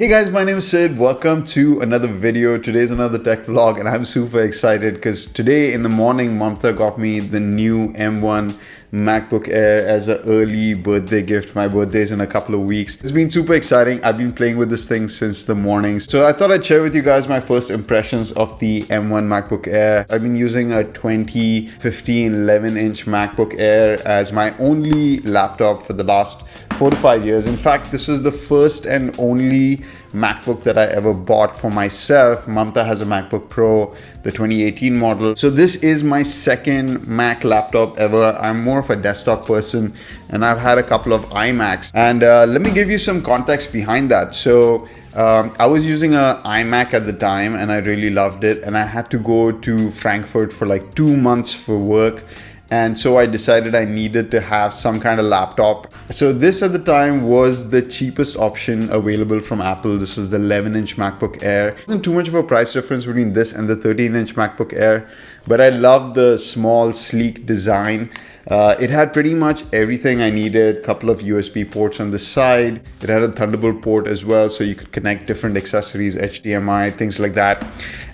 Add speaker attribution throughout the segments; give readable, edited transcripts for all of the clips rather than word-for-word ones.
Speaker 1: Hey guys, my name is Sid. Welcome to another video. Today's another tech vlog and I'm super excited because today in the morning, Mamta got me the new M1 MacBook Air as an early birthday gift. My birthday is in a couple of weeks. It's been super exciting. I've been playing with this thing since the morning. So I thought I'd share with you guys my first impressions of the M1 MacBook Air. I've been using a 2015 11-inch MacBook Air as my only laptop for the last 4 to 5 years. In fact, this was the first and only MacBook that I ever bought for myself. Mamta has a MacBook Pro, the 2018 model. So this is my second Mac laptop ever. I'm more of a desktop person and I've had a couple of iMacs. And let me give you some context behind that. So I was using an iMac at the time and I really loved it. And I had to go to Frankfurt for like 2 months for work. And so I decided I needed to have some kind of laptop. So this at the time was the cheapest option available from Apple. This is the 11-inch MacBook Air. There wasn't too much of a price difference between this and the 13-inch MacBook Air, but I loved the small, sleek design. It had pretty much everything I needed. A couple of USB ports on the side. It had a Thunderbolt port as well, so you could connect different accessories, HDMI, things like that.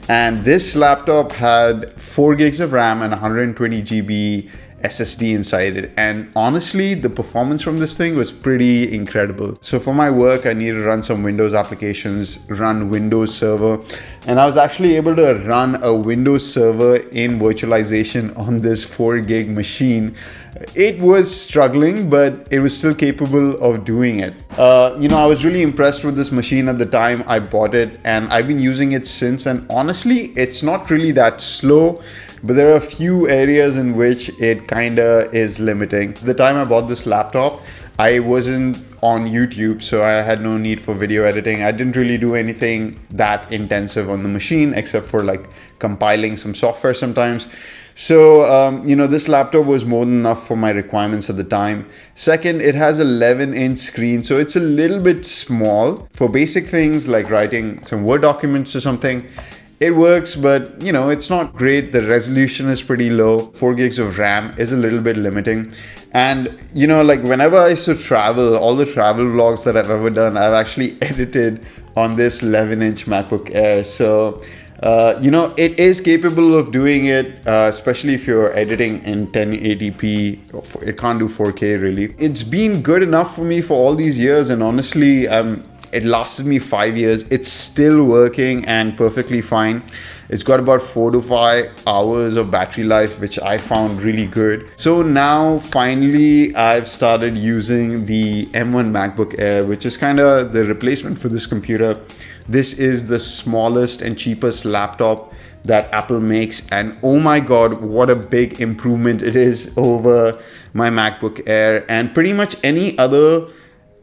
Speaker 1: And this laptop had 4 gigs of RAM and 120 GB SSD inside it. And honestly, the performance from this thing was pretty incredible. So for my work, I needed to run some Windows applications, run Windows Server. And I was actually able to run a Windows Server in virtualization on this 4 gig machine. It was struggling, but it was still capable of doing it. I was really impressed with this machine at the time I bought it, and I've been using it since. And honestly, it's not really that slow, but there are a few areas in which it kinda is limiting. The time I bought this laptop, I wasn't on YouTube, so I had no need for video editing. I didn't really do anything that intensive on the machine except for like compiling some software sometimes. So, this laptop was more than enough for my requirements at the time. Second, it has an 11-inch screen, so it's a little bit small. For basic things like writing some Word documents or something, it works, but it's not great. The resolution is pretty low. 4 gigs of RAM is a little bit limiting. And whenever I used to travel, all the travel vlogs that I've ever done, I've actually edited on this 11-inch MacBook Air. So it is capable of doing it, especially if you're editing in 1080p. It can't do 4K really. It's been good enough for me for all these years, and honestly, it lasted me 5 years. It's still working and perfectly fine. It's got about 4 to 5 hours of battery life, which I found really good. So now finally I've started using the M1 MacBook Air, which is kind of the replacement for this computer. This is the smallest and cheapest laptop that Apple makes, and oh my god, what a big improvement it is over my MacBook Air and pretty much any other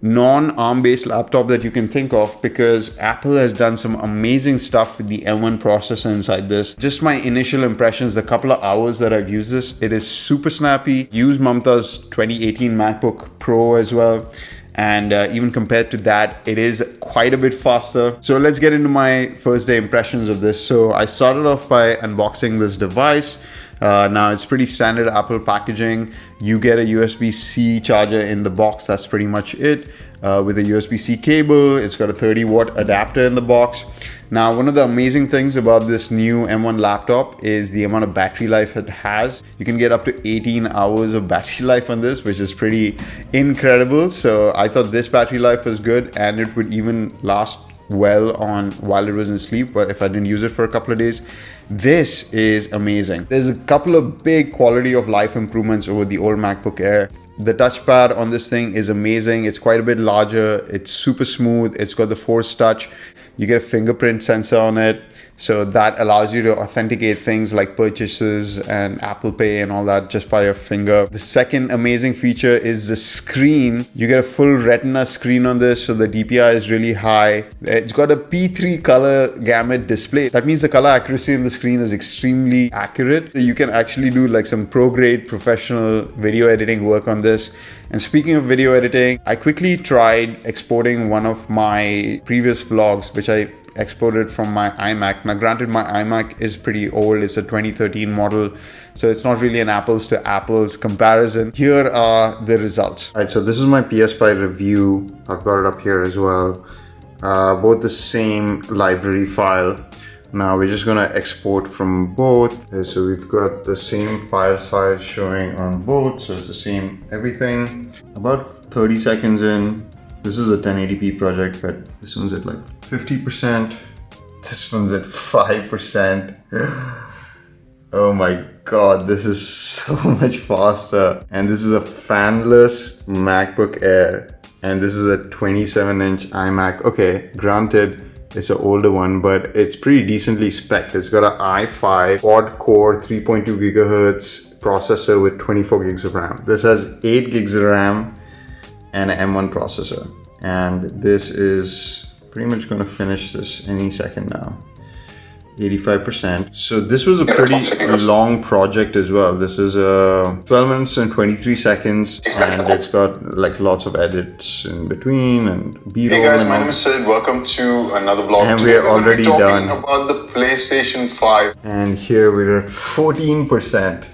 Speaker 1: non-ARM based laptop that you can think of, because Apple has done some amazing stuff with the M1 processor inside this. Just my initial impressions, the couple of hours that I've used this, it is super snappy. Use Mamta's 2018 MacBook Pro as well. And even compared to that, it is quite a bit faster. So let's get into my first day impressions of this. So I started off by unboxing this device. Now it's pretty standard Apple packaging. You get a USB-C charger in the box. That's pretty much it. With a USB-C cable, it's got a 30-watt adapter in the box. Now, one of the amazing things about this new M1 laptop is the amount of battery life it has. You can get up to 18 hours of battery life on this, which is pretty incredible. So I thought this battery life was good, and it would even last well on while it was in sleep, but if I didn't use it for a couple of days. This is amazing. There's a couple of big quality of life improvements over the old MacBook Air. The touchpad on this thing is amazing. It's quite a bit larger. It's super smooth. It's got the Force Touch. You get a fingerprint sensor on it. So that allows you to authenticate things like purchases and Apple Pay and all that just by your finger. The second amazing feature is the screen. You get a full Retina screen on this, so the DPI is really high. It's got a P3 color gamut display. That means the color accuracy on the screen is extremely accurate. So you can actually do like some pro-grade professional video editing work on this. And speaking of video editing, I quickly tried exporting one of my previous vlogs, which I exported from my iMac. Now granted, my iMac is pretty old. It's a 2013 model, so it's not really an apples to apples comparison. Here are the results. All right, so this is my PS5 review. I've got it up here as well. both the same library file. Now we're just gonna export from both. So we've got the same file size showing on both, so it's the same everything. About 30 seconds in. This is a 1080p project, but this one's at like 50%. This one's at 5%. Oh my God, this is so much faster. And this is a fanless MacBook Air. And this is a 27-inch iMac. Okay, granted, it's an older one, but it's pretty decently spec'd. It's got an i5 quad-core 3.2 gigahertz processor with 24 gigs of RAM. This has 8 gigs of RAM and an M1 processor. And this is pretty much gonna finish this any second now. 85%. So this was a pretty long project as well. This is 12 minutes and 23 seconds, and it's got like lots of edits in between and B-roll.
Speaker 2: Hey guys, my name is Sid. Welcome to another vlog.
Speaker 1: And we're already done
Speaker 2: about the PlayStation 5.
Speaker 1: And here we're at 14%.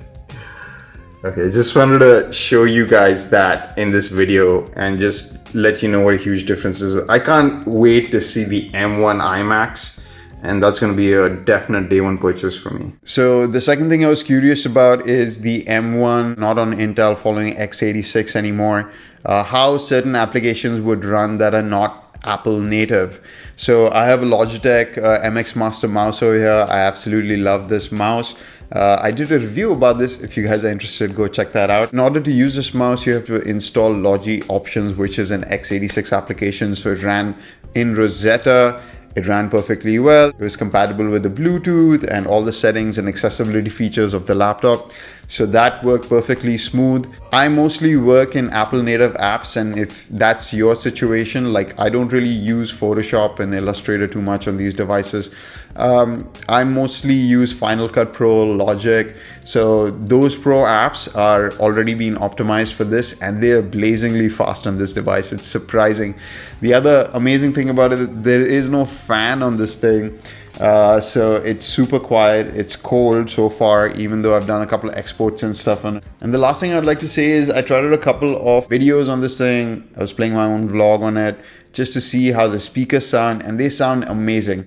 Speaker 1: Okay, just wanted to show you guys that in this video and just let you know what a huge difference is. I can't wait to see the M1 iMacs. And that's going to be a definite day one purchase for me. So the second thing I was curious about is the M1 not on Intel following x86 anymore. How certain applications would run that are not Apple native. So I have a Logitech MX Master mouse over here. I absolutely love this mouse. I did a review about this. If you guys are interested, go check that out. In order to use this mouse, you have to install Logi Options, which is an x86 application. So it ran in Rosetta. It ran perfectly well. It was compatible with the Bluetooth and all the settings and accessibility features of the laptop. So that worked perfectly smooth. I mostly work in Apple native apps, and if that's your situation, like I don't really use Photoshop and Illustrator too much on these devices. I mostly use Final Cut Pro, Logic. So those pro apps are already being optimized for this, and they are blazingly fast on this device. It's surprising. The other amazing thing about it, there is no fan on this thing. So it's super quiet. It's cold so far, even though I've done a couple of exports and stuff on it. And the last thing I'd like to say is I tried out a couple of videos on this thing. I was playing my own vlog on it just to see how the speakers sound, and they sound amazing.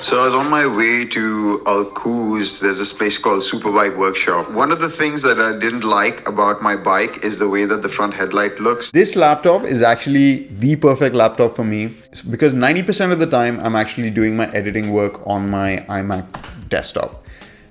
Speaker 1: So I was on my way to Al Quoz. There's this place called Superbike Workshop. One of the things that I didn't like about my bike is the way that the front headlight looks. This laptop is actually the perfect laptop for me because 90% of the time I'm actually doing my editing work on my iMac desktop.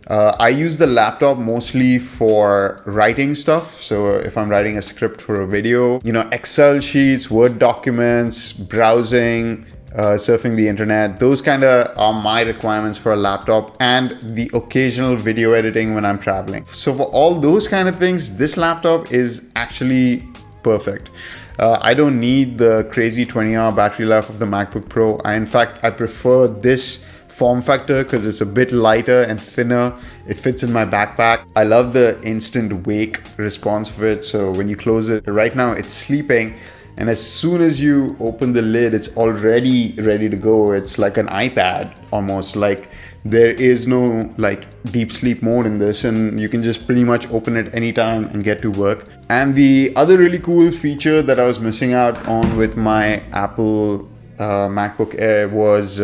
Speaker 1: I use the laptop mostly for writing stuff. So if I'm writing a script for a video, you know, Excel sheets, Word documents, browsing, surfing the internet, those kind of are my requirements for a laptop, and the occasional video editing when I'm traveling. So for all those kind of things, this laptop is actually perfect. I don't need the crazy 20-hour battery life of the MacBook Pro. In fact, I prefer this form factor because it's a bit lighter and thinner. It fits in my backpack. I love the instant wake response of it. So when you close it, right now it's sleeping, and as soon as you open the lid, it's already ready to go. It's like an iPad almost. Like there is no like deep sleep mode in this, and you can just pretty much open it anytime and get to work. And the other really cool feature that I was missing out on with my Apple MacBook Air was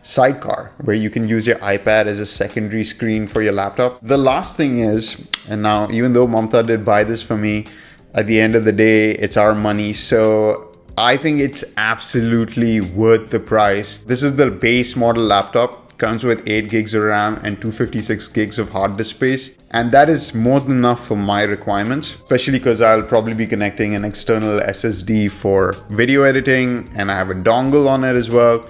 Speaker 1: Sidecar, where you can use your iPad as a secondary screen for your laptop. The last thing is, and now even though Mamta did buy this for me, at the end of the day, it's our money. So I think it's absolutely worth the price. This is the base model laptop. Comes with 8 gigs of RAM and 256 gigs of hard disk space. And that is more than enough for my requirements, especially because I'll probably be connecting an external SSD for video editing, and I have a dongle on it as well.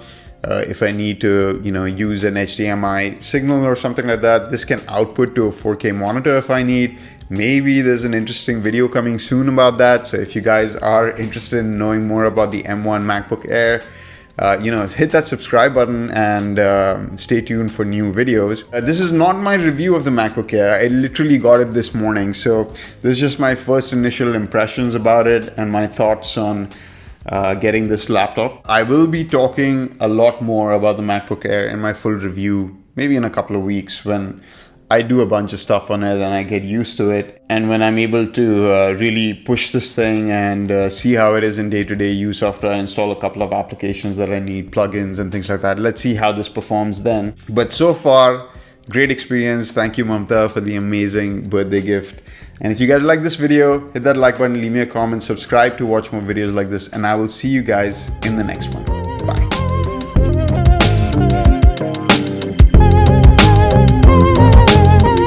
Speaker 1: If I need to, use an HDMI signal or something like that, this can output to a 4K monitor if I need. Maybe there's an interesting video coming soon about that. So if you guys are interested in knowing more about the M1 MacBook Air, hit that subscribe button and stay tuned for new videos. This is not my review of the MacBook Air. I literally got it this morning. So this is just my first initial impressions about it and my thoughts on getting this laptop. I will be talking a lot more about the MacBook Air in my full review, maybe in a couple of weeks when I do a bunch of stuff on it and I get used to it. And when I'm able to really push this thing and see how it is in day-to-day use after I install a couple of applications that I need, plugins and things like that, let's see how this performs then. But so far, great experience. Thank you, Mamta, for the amazing birthday gift. And if you guys like this video, hit that like button, leave me a comment, subscribe to watch more videos like this, and I will see you guys in the next one. Bye.